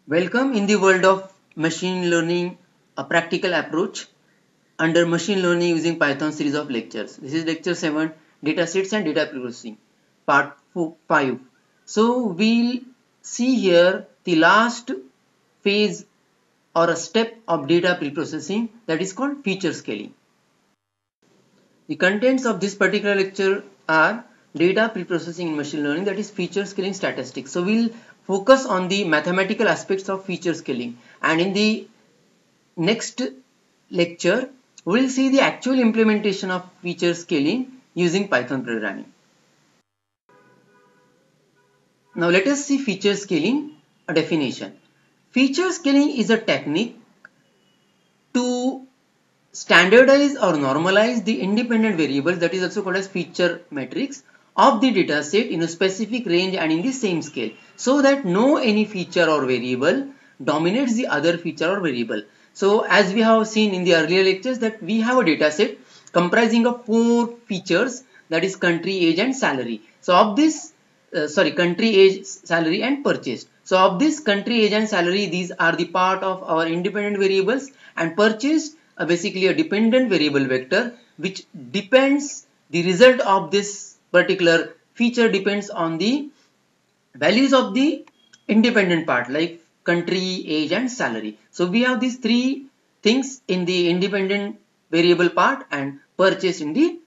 Welcome in the world of machine learning, a practical approach under machine learning using Python series of lectures. This is lecture 7, datasets and data processing, part 5. So we'll see here the last phase or a step of data preprocessing, that is called feature scaling. The contents of this particular lecture are data preprocessing in machine learning, that is feature scaling statistics. So we'll focus on the mathematical aspects of feature scaling, and in the next lecture we'll see the actual implementation of feature scaling using Python programming. Now let us see feature scaling, a definition. Feature scaling is a technique to standardize or normalize the independent variables, that is also called as feature matrix, of the data set in a specific range and in the same scale, so that no any feature or variable dominates the other feature or variable. So as we have seen in the earlier lectures, that we have a data set comprising of 4 features, that is country, age and salary. So of this country, age, salary and purchase. So of this country, age and salary, these are the part of our independent variables, and purchase basically a dependent variable vector, which depends, the result of this particular feature depends on the values of the independent part, like country, age and salary. So we have these 3 things in the independent variable part and purchase in the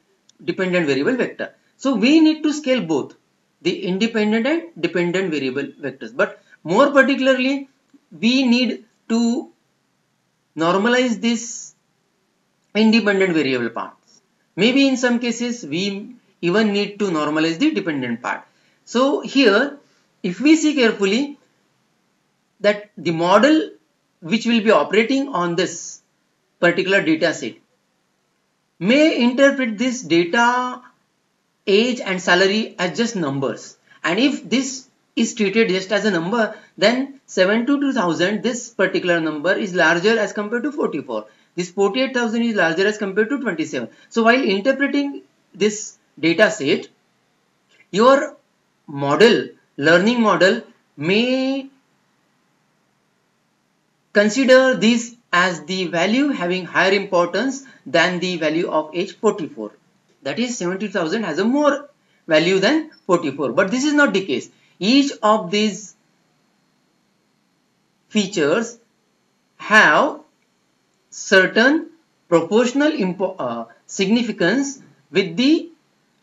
dependent variable vector. So we need to scale both the independent and dependent variable vectors, but more particularly we need to normalize this independent variable parts. Maybe in some cases we even need to normalize the dependent part. So here, if we see carefully, that the model which will be operating on this particular data set may interpret this data, age and salary as just numbers, and if this is treated just as a number, then 72,000, this particular number is larger as compared to 44. This 48,000 is larger as compared to 27. So while interpreting this data set, your model, learning model, may consider this as the value having higher importance than the value of age 44. That is, 70,000 has a more value than 44. But this is not the case. Each of these features have certain proportional significance with the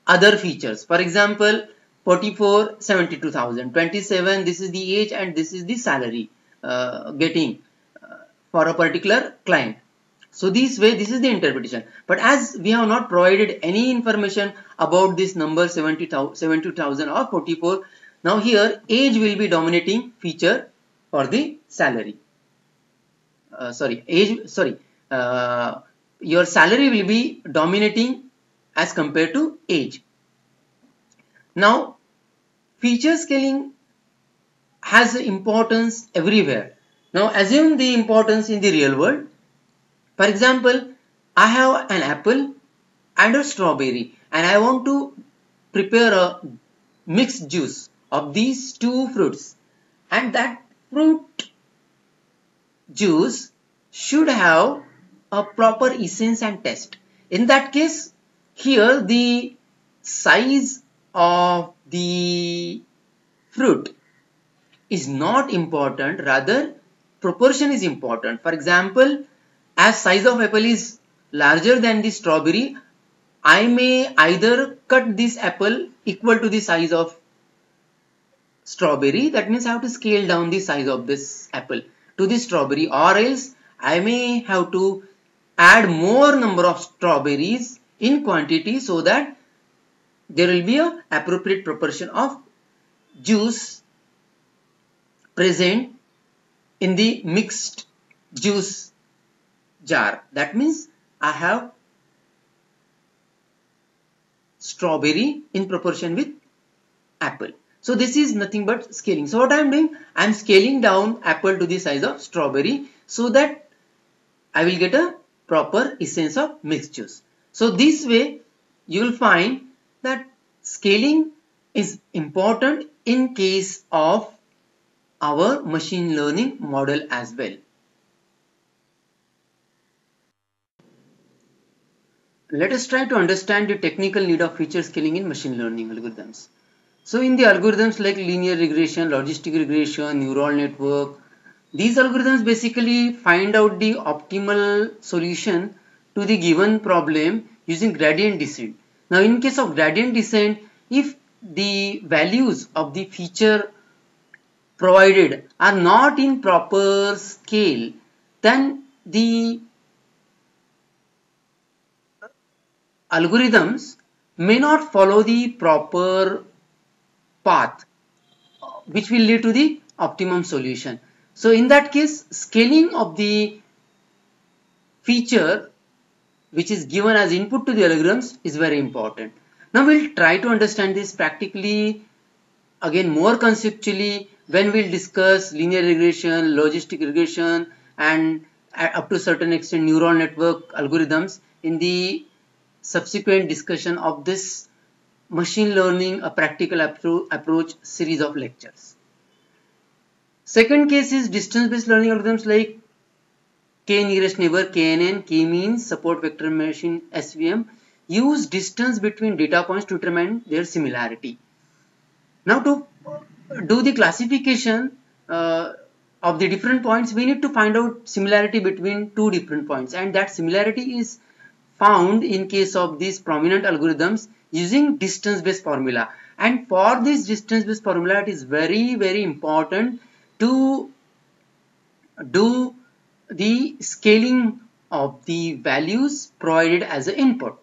other features. For example, 44, 72,000, 27, this is the age and this is the salary getting for a particular client. So this way, this is the interpretation. But as we have not provided any information about this number 72,000 or 44, now here age will be dominating feature for the salary. Your salary will be dominating as compared to age. Now, feature scaling has importance everywhere. Now, assume the importance in the real world. For example, I have an apple and a strawberry, and I want to prepare a mixed juice of these 2 fruits, and that fruit juice should have a proper essence and taste. In that case, here the size of the fruit is not important, rather proportion is important. For example, as size of apple is larger than the strawberry, I may either cut this apple equal to the size of strawberry, that means I have to scale down the size of this apple to the strawberry, or else I may have to add more number of strawberries in quantity so that there will be an appropriate proportion of juice present in the mixed juice jar. That means I have strawberry in proportion with apple. So this is nothing but scaling. So what I am doing, I am scaling down apple to the size of strawberry so that I will get a proper essence of mixed juice. So this way you will find that scaling is important in case of our machine learning model as well. Let us try to understand the technical need of feature scaling in machine learning algorithms. So in the algorithms like linear regression, logistic regression, neural network, these algorithms basically find out the optimal solution to the given problem using gradient descent. Now in case of gradient descent, if the values of the feature provided are not in proper scale, then the algorithms may not follow the proper path which will lead to the optimum solution. So in that case, scaling of the feature which is given as input to the algorithms is very important. Now we'll try to understand this practically, again more conceptually, when we'll discuss linear regression, logistic regression, and up to a certain extent neural network algorithms in the subsequent discussion of this machine learning a practical approach series of lectures. Second case is distance based learning algorithms like k nearest neighbor, KNN, k-means, support vector machine, SVM, use distance between data points to determine their similarity. Now to do the classification of the different points, we need to find out similarity between two different points, and that similarity is found in case of these prominent algorithms using distance based formula. And for this distance based formula, it is very important to do the scaling of the values provided as an input.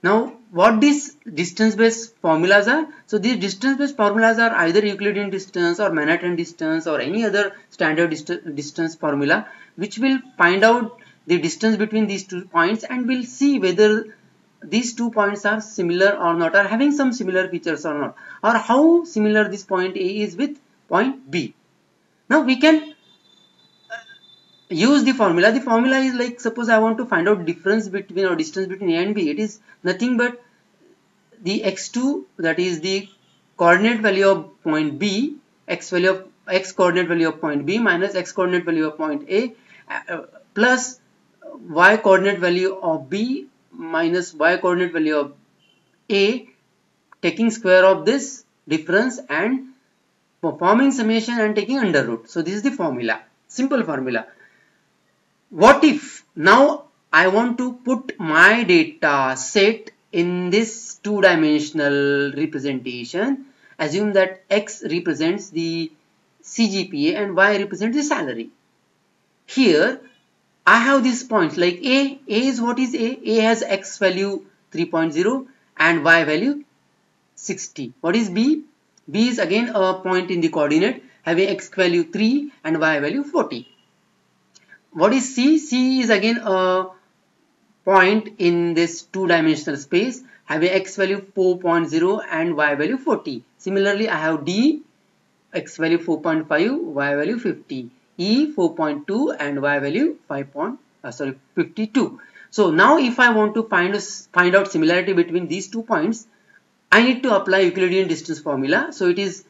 Now what these distance based formulas are? So these distance based formulas are either Euclidean distance or Manhattan distance or any other standard distance formula which will find out the distance between these 2 points, and we'll see whether these 2 points are similar or not, or having some similar features or not, or how similar this point A is with point B. Now we can use the formula. The formula is like, suppose I want to find out difference between or distance between A and B. It is nothing but the x2, that is the coordinate value of point B, x coordinate value of point B minus x coordinate value of point A plus y coordinate value of B minus y coordinate value of A, taking square of this difference and performing summation and taking under root. So this is the formula, simple formula. What if now I want to put my data set in this two-dimensional representation? Assume that x represents the CGPA and y represents the salary. Here I have these points like A is what is A? A has x value 3.0 and y value 60. What is B? B is again a point in the coordinate having x value 3 and y value 40. What is C? C is again a point in this two-dimensional space having x value 4.0 and y value 40. Similarly, I have D, x value 4.5, y value 50. E 4.2 and y value 52. So now if I want to find out similarity between these 2 points, I need to apply Euclidean distance formula. So it is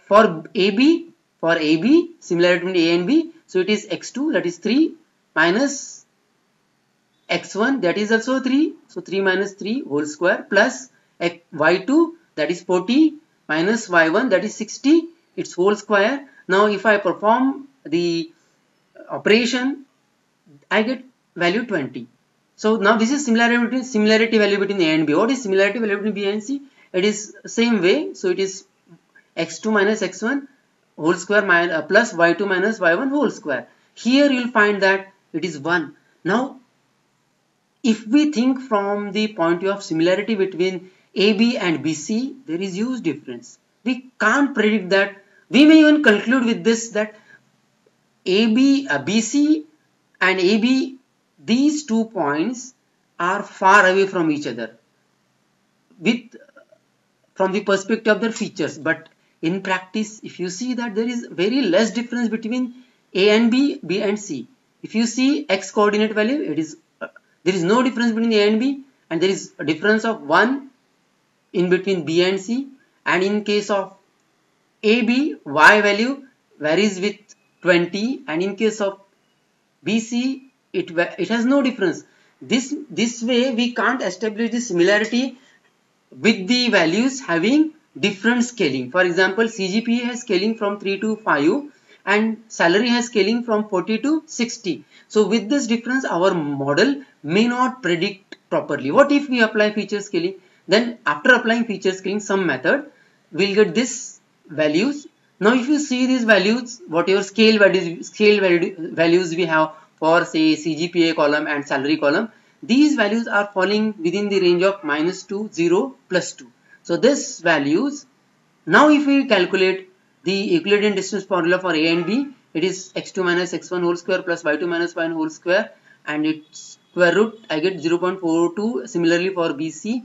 for AB similarity between A and B. So it is x2, that is 3, minus x1, that is also 3. So 3 minus 3 whole square, plus y2, that is 40, minus y1, that is 60, its whole square. Now if I perform the operation, I get value 20. So now this is similarity value between A and B. What is similarity value between B and C? It is same way. So it is x2 minus x1 whole square plus y2 minus y1 whole square. Here you will find that it is 1. Now if we think from the point of view of similarity between AB and BC, there is huge difference. We can't predict that. We may even conclude with this that BC and AB, these 2 points are far away from each other from the perspective of their features. But in practice, if you see that there is very less difference between A and B, B and C. If you see x coordinate value, there is no difference between A and B, and there is a difference of 1 in between B and C. And in case of AB, Y value varies with 20, and in case of BC, it has no difference. This way we can't establish the similarity with the values having different scaling. For example, CGPA has scaling from 3 to 5 and salary has scaling from 40 to 60. So with this difference, our model may not predict properly. What if we apply feature scaling? Then after applying feature scaling, some method, we'll get this values. Now if you see these values, whatever values we have for say CGPA column and salary column, these values are falling within the range of -2, 0, +2. So this values, now if we calculate the Euclidean distance formula for A and B, it is x2 minus x1 whole square plus y2 minus y1 whole square, and its square root I get 0.42. Similarly for BC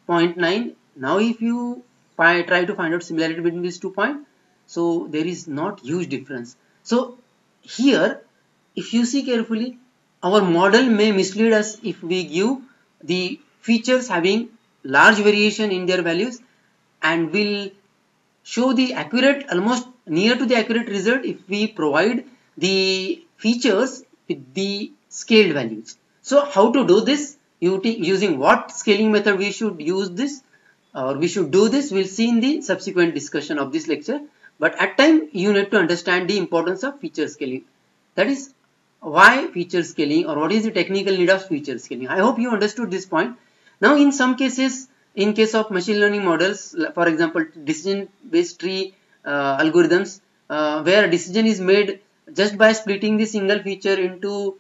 0.9. Now if you try to find out similarity between these 2 points, so there is not huge difference. So here if you see carefully, our model may mislead us if we give the features having large variation in their values, and will show the accurate, almost near to the accurate result if we provide the features with the scaled values. So how to do this? Using what scaling method we should use this, or we should do this, we'll see in the subsequent discussion of this lecture. But at time you need to understand the importance of feature scaling. That is why feature scaling, or what is the technical need of feature scaling. I hope you understood this point. Now in some cases, in case of machine learning models, for example decision based tree algorithms, where a decision is made just by splitting the single feature into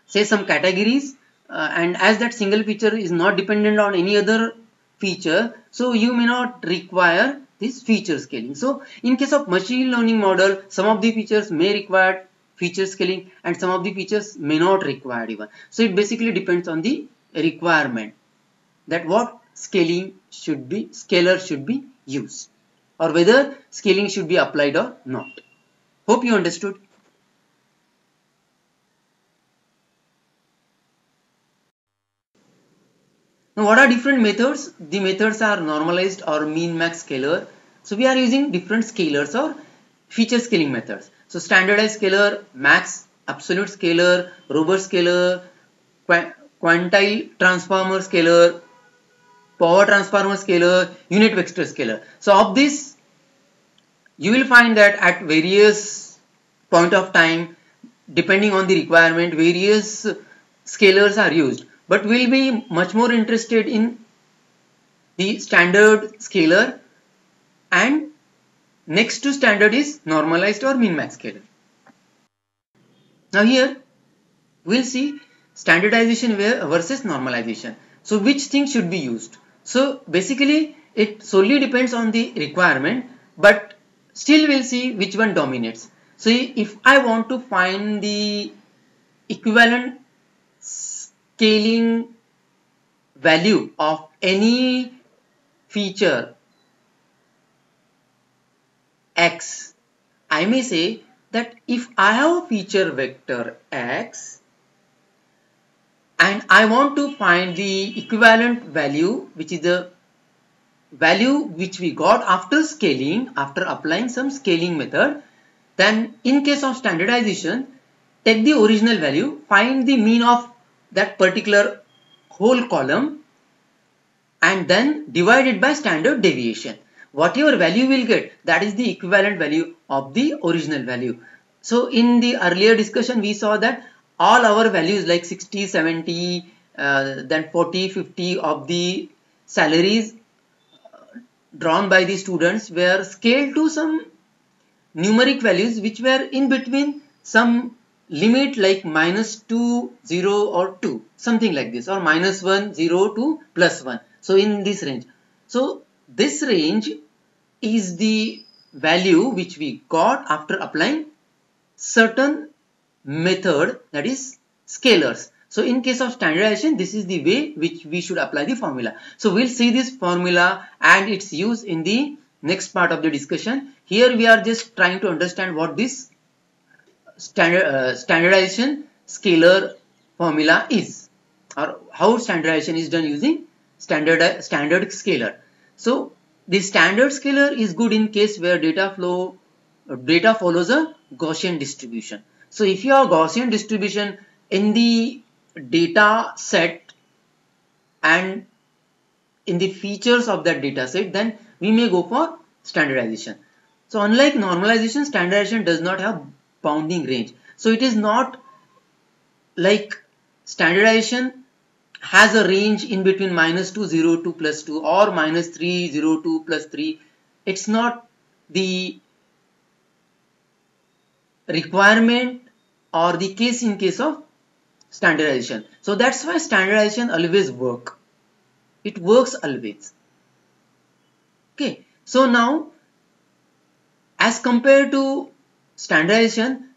say some categories, and as that single feature is not dependent on any other feature, so you may not require this feature scaling. So in case of machine learning model, some of the features may require feature scaling and some of the features may not require even. So it basically depends on the requirement, that what scaler should be used, or whether scaling should be applied or not. Hope you understood. Now what are different methods? The methods are normalized or mean max scaler. So we are using different scalars or feature scaling methods. So standardized scaler, max, absolute scaler, robust scaler, quantile transformer scaler, power transformer scaler, unit vector scaler. So of this, you will find that at various point of time, depending on the requirement, various scalars are used. But we'll be much more interested in the standard scaler, and next to standard is normalized or min max scaler. Now here we'll see standardization versus normalization. So which thing should be used? So basically it solely depends on the requirement, but still we'll see which one dominates. So if I want to find the equivalent scaling value of any feature x, I may say that if I have a feature vector x and I want to find the equivalent value, which is the value which we got after scaling, after applying some scaling method, then in case of standardization, take the original value, find the mean of that particular whole column, and then divide it by standard deviation. Whatever value we'll get, that is the equivalent value of the original value. So in the earlier discussion, we saw that all our values like 60, 70, then 40, 50 of the salaries drawn by the students were scaled to some numeric values which were in between some limit like -2, 0 or 2, something like this, or -1, 0 to +1. So in this range. So this range is the value which we got after applying certain method, that is scalars. So in case of standardization, this is the way which we should apply the formula. So we'll see this formula and its use in the next part of the discussion. Here we are just trying to understand what this standardization scalar formula is, or how standardization is done using standard scalar. So The standard scaler is good in case where data follows a Gaussian distribution. So if you have Gaussian distribution in the data set and in the features of that data set, then we may go for standardization. So unlike normalization, standardization does not have bounding range. So it is not like standardization has a range in between -2, 0, 2, +2 or -3, 0, 2, +3. It's not the requirement or the case in case of standardization. So that's why standardization always work. It works always. Okay. So now as compared to standardization,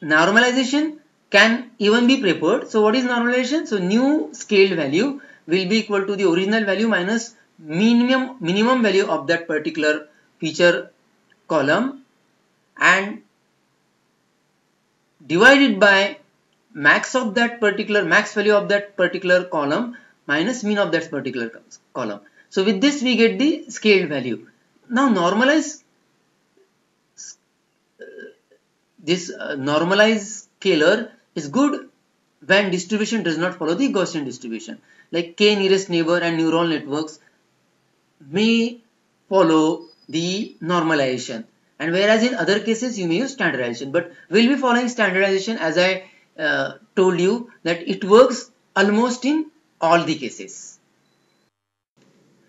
normalization can even be preferred. So what is normalization? So new scaled value will be equal to the original value minus minimum value of that particular feature column and divided by max value of that particular column minus mean of that particular column. So with this we get the scaled value. Now normalize this normalized scalar is good when distribution does not follow the Gaussian distribution. Like k nearest neighbor and neural networks may follow the normalization, and whereas in other cases you may use standardization. But we'll be following standardization, as I told you that it works almost in all the cases.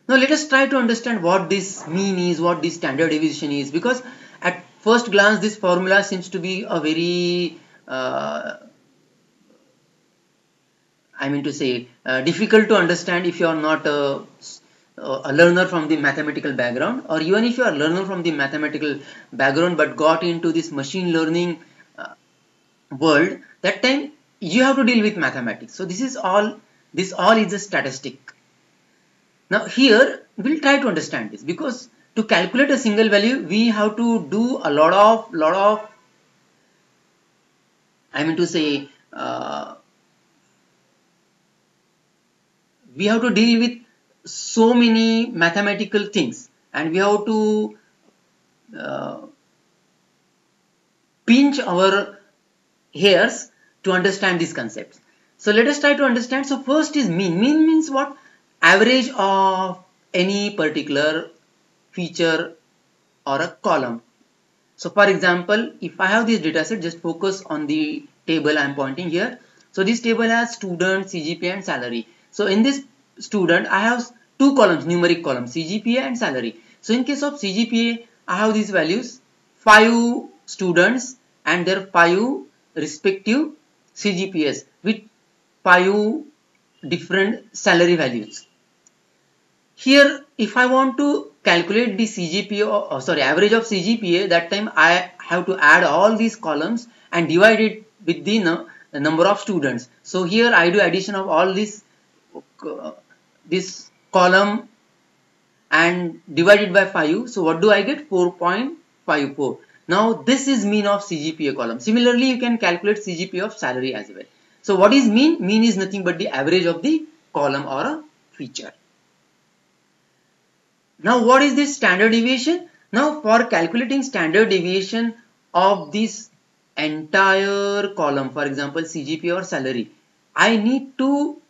Now let us try to understand what this mean is, what this standard deviation is, because at first glance this formula seems to be a very difficult to understand if you are not a learner from the mathematical background, or even if you are a learner from the mathematical background but got into this machine learning world. That time you have to deal with mathematics. So this all is a statistic. Now here we'll try to understand this, because to calculate a single value we have to do a lot of we have to deal with so many mathematical things, and we have to pinch our hairs to understand these concepts. So let us try to understand. So first is mean. Mean means what? Average of any particular feature or a column. So for example, if I have this data set, just focus on the table I am pointing here. So this table has student, CGPA and salary. So in this student I have two columns, numeric columns, CGPA and salary. So in case of CGPA I have these values, 5 students and their 5 respective CGPAs with 5 different salary values. Here if I want to calculate the CGPA, average of CGPA, that time I have to add all these columns and divide it with the number of students. So here I do addition of all this column and divided by 5. So what do I get? 4.54. Now this is mean of CGPA column. Similarly, you can calculate CGPA of salary as well. So what is mean? Mean is nothing but the average of the column or a feature. Now what is this standard deviation? Now for calculating standard deviation of this entire column, for example CGPA or salary, I need to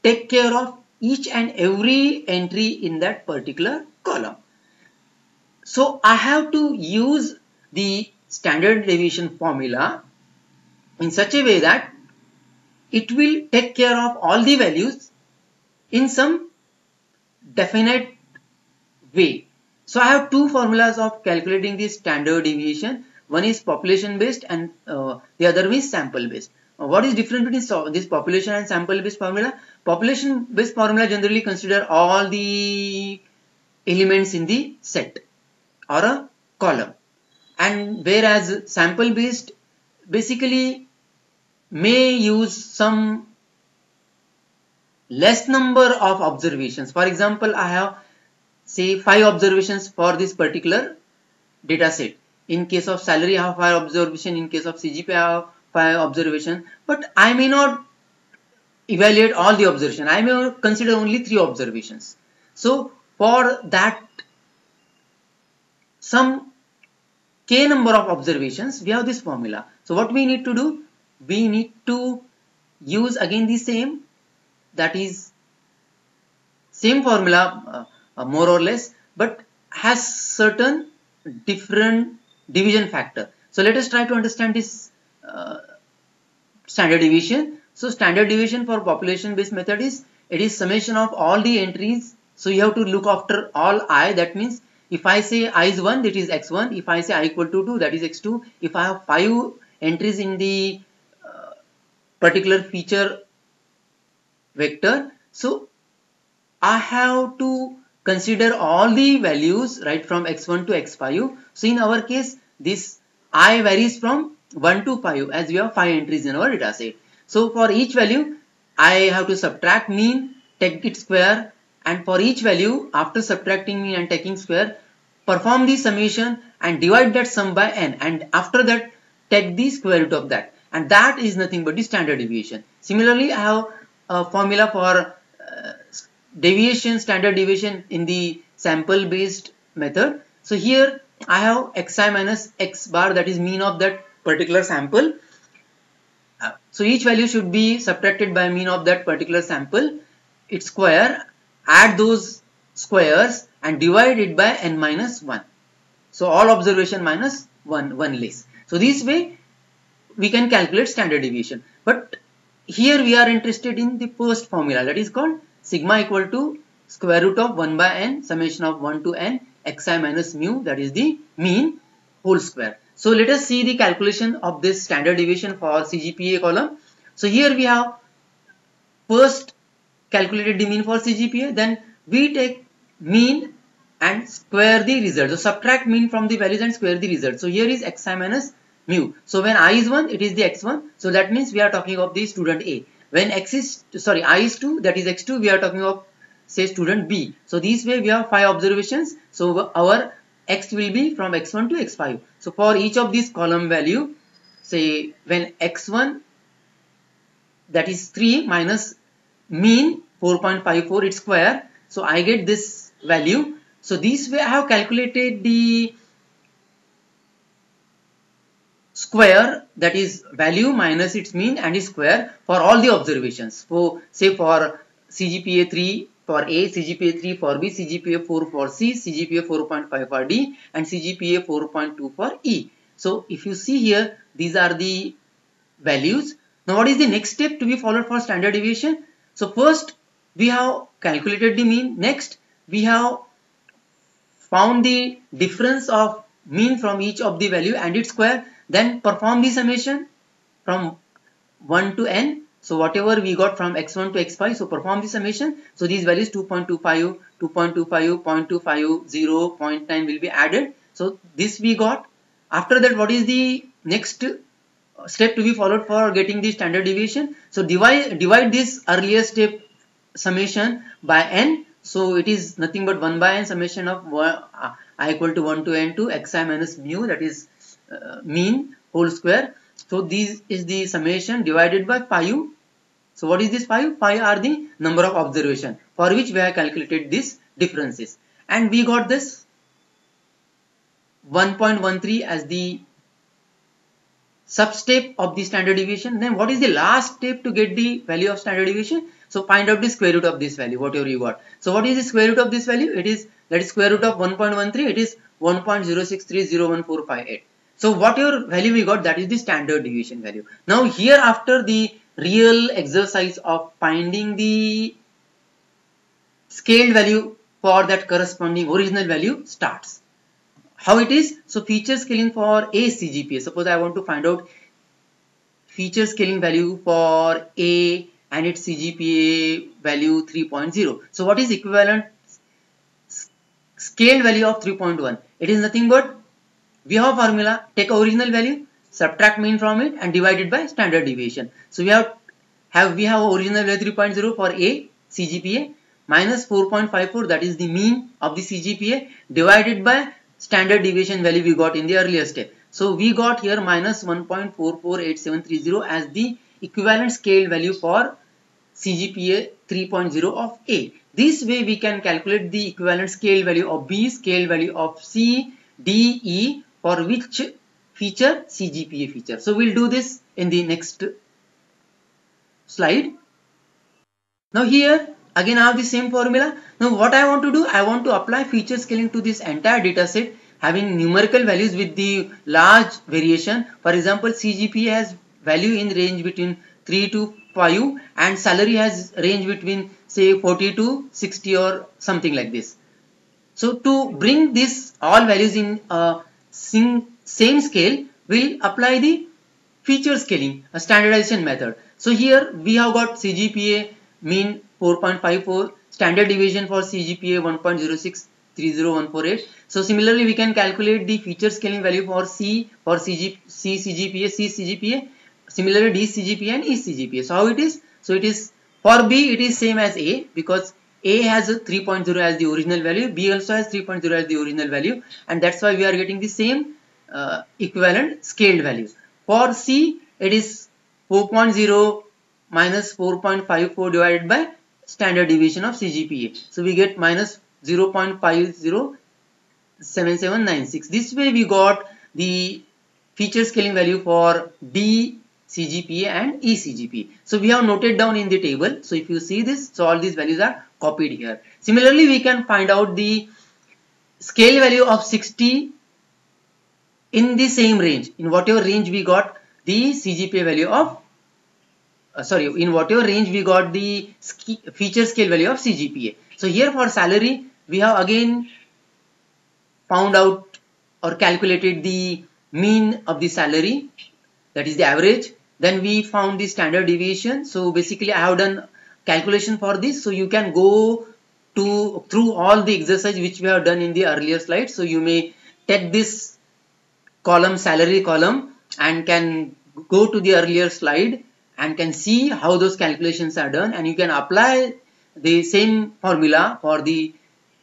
take care of each and every entry in that particular column. So I have to use the standard deviation formula in such a way that it will take care of all the values in some definite way. So I have two formulas of calculating the standard deviation. One is population based and the other is sample based. What is different between this population and sample based formula? Population based formula generally consider all the elements in the set or a column, and whereas sample based basically may use some less number of observations. For example, I have say 5 observations for this particular data set. In case of salary I have 5 observations, in case of CGPA I have 5 observations, but I may not evaluate all the observations. I may consider only 3 observations. So for that some k number of observations, we have this formula. So what we need to do? We need to use again the same, that is same formula more or less, but has certain different division factor. So let us try to understand this standard deviation. So standard deviation for population based method is, it is summation of all the entries. So you have to look after all I. That means if I say I is 1, that is x1. If I say I equal to 2, that is x2. If I have 5 entries in the particular feature vector, so I have to consider all the values right from x1 to x5. So in our case, this I varies from 1 to 5 as we have 5 entries in our data set. So for each value, I have to subtract mean, take its square, and for each value, after subtracting mean and taking square, perform the summation and divide that sum by n, and after that take the square root of that, and that is nothing but the standard deviation. Similarly, I have a formula for deviation, standard deviation in the sample based method. So here I have xi minus x bar, that is mean of that particular sample. So each value should be subtracted by mean of that particular sample, its square, add those squares and divide it by n minus 1. So all observation minus 1 less. So this way we can calculate standard deviation. But here we are interested in the first formula, that is called sigma equal to square root of 1 by n summation of 1 to n xi minus mu, that is the mean, whole square. So let us see the calculation of this standard deviation for CGPA column. So here we have first calculated the mean for CGPA, then we take mean and square the result. So subtract mean from the values and square the result. So here is xi minus mu. So when I is 1, it is the x1. So that means we are talking of the student A. When I is 2, that is x2, we are talking of, say, student B. So this way we have 5 observations. So our x will be from x1 to x5. So for each of these column value, say when x1, that is 3 minus mean 4.54, its square. So I get this value. So this way I have calculated the square, that is value minus its mean and its square for all the observations. So say for CGPA 3 for A, CGPA 3 for B, CGPA 4 for C, CGPA 4.5 for D, and CGPA 4.2 for E. So if you see here, these are the values. Now what is the next step to be followed for standard deviation? So first we have calculated the mean. Next we have found the difference of mean from each of the value and its square. Then perform the summation from 1 to n. So whatever we got from x1 to x5, so perform the summation. So these values 2.25, 2.25, 0.25, 0, 0.9 will be added. So this we got. After that, what is the next step to be followed for getting the standard deviation? So divide this earlier step summation by n. So it is nothing but 1 by n summation of I equal to 1 to n to xi minus mu, that is mean whole square. So this is the summation divided by 5. So what is this 5? 5 are the number of observation for which we have calculated these differences, and we got this 1.13 as the sub-step of the standard deviation. Then what is the last step to get the value of standard deviation? So find out the square root of this value, whatever you got. So what is the square root of this value? It is, that is square root of 1.13, it is 1.06301458. So whatever value we got, that is the standard deviation value. Now here after the real exercise of finding the scaled value for that corresponding original value starts. How it is? So feature scaling for A CGPA. Suppose I want to find out feature scaling value for A and its CGPA value 3.0. So what is equivalent scaled value of 3.1? It is nothing but, we have a formula, take original value, subtract mean from it and divide it by standard deviation. So we have original value 3.0 for A CGPA minus 4.54, that is the mean of the CGPA, divided by standard deviation value we got in the earlier step. So we got here minus 1.448730 as the equivalent scale value for CGPA 3.0 of A. This way we can calculate the equivalent scale value of B, scale value of C, DE for which feature? CGPA feature. So we'll do this in the next slide. Now here again I have the same formula. Now what I want to do, I want to apply feature scaling to this entire data set having numerical values with the large variation. For example, CGPA has value in range between 3 to 5 and salary has range between say 40 to 60 or something like this. So to bring this all values in a same scale, we'll apply the feature scaling, a standardization method. So here we have got CGPA mean 4.54, standard deviation for CGPA 1.0630148. So similarly we can calculate the feature scaling value for C, for CGPA, CGPA, similarly D CGPA and E CGPA. So how it is? So it is for B it is same as A because A has a 3.0 as the original value, B also has 3.0 as the original value, and that's why we are getting the same equivalent scaled values. For C it is 4.0 minus 4.54 divided by standard deviation of CGPA. So we get minus 0.507796. This way we got the feature scaling value for D CGPA and E CGPA. So we have noted down in the table. So if you see this, so all these values are copied here. Similarly, we can find out the scale value of 60 in the same range. In whatever range we got the CGPA value of in whatever range we got the feature scale value of CGPA. So here for salary, we have again found out or calculated the mean of the salary, that is the average. Then we found the standard deviation. So basically I have done calculation for this. So you can go through all the exercise which we have done in the earlier slide. So you may take this column, salary column, and can go to the earlier slide and can see how those calculations are done, and you can apply the same formula for the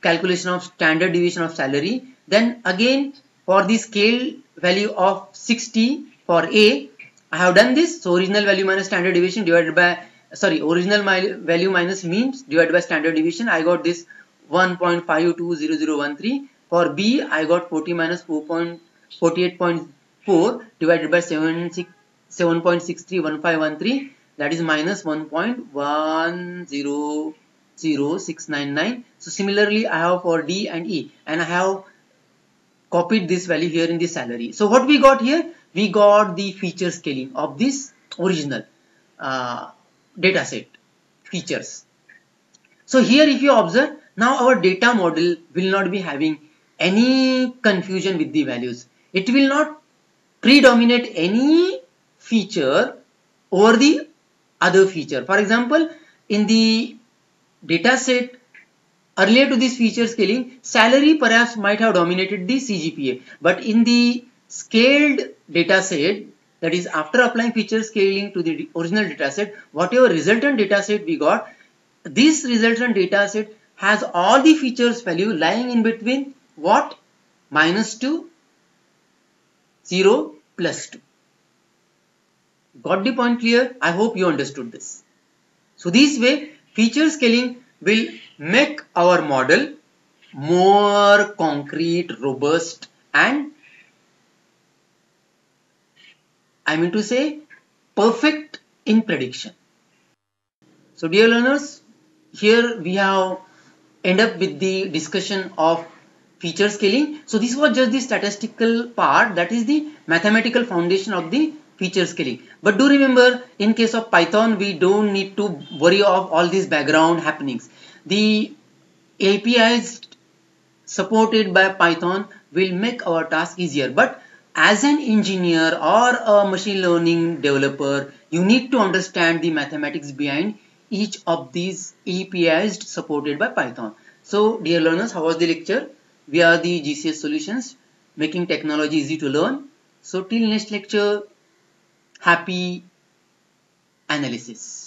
calculation of standard deviation of salary. Then again for the scale value of 60 for A, I have done this. So original value minus standard deviation divided by original value minus means divided by standard deviation. I got this 1.520013. For B I got 40 minus 48.4 divided by 7.631513, that is minus 1.100699. So similarly I have for D and E, and I have copied this value here in the salary. So what we got here? We got the feature scaling of this original data set features. So here if you observe, now our data model will not be having any confusion with the values. It will not predominate any feature over the other feature. For example, in the data set earlier to this feature scaling, salary perhaps might have dominated the CGPA, but in the scaled data set, that is after applying feature scaling to the original data set, whatever resultant data set we got, this resultant data set has all the features value lying in between what? -2, 0, +2. Got the point clear? I hope you understood this. So this way feature scaling will make our model more concrete, robust, and I mean to say perfect in prediction. So dear learners, here we have end up with the discussion of feature scaling. So this was just the statistical part, that is the mathematical foundation of the feature scaling. But do remember, in case of Python, we don't need to worry of all these background happenings. The APIs supported by Python will make our task easier. But as an engineer or a machine learning developer, you need to understand the mathematics behind each of these APIs supported by Python. So dear learners, how was the lecture? We are the GCS Solutions, making technology easy to learn. So till next lecture, happy analysis.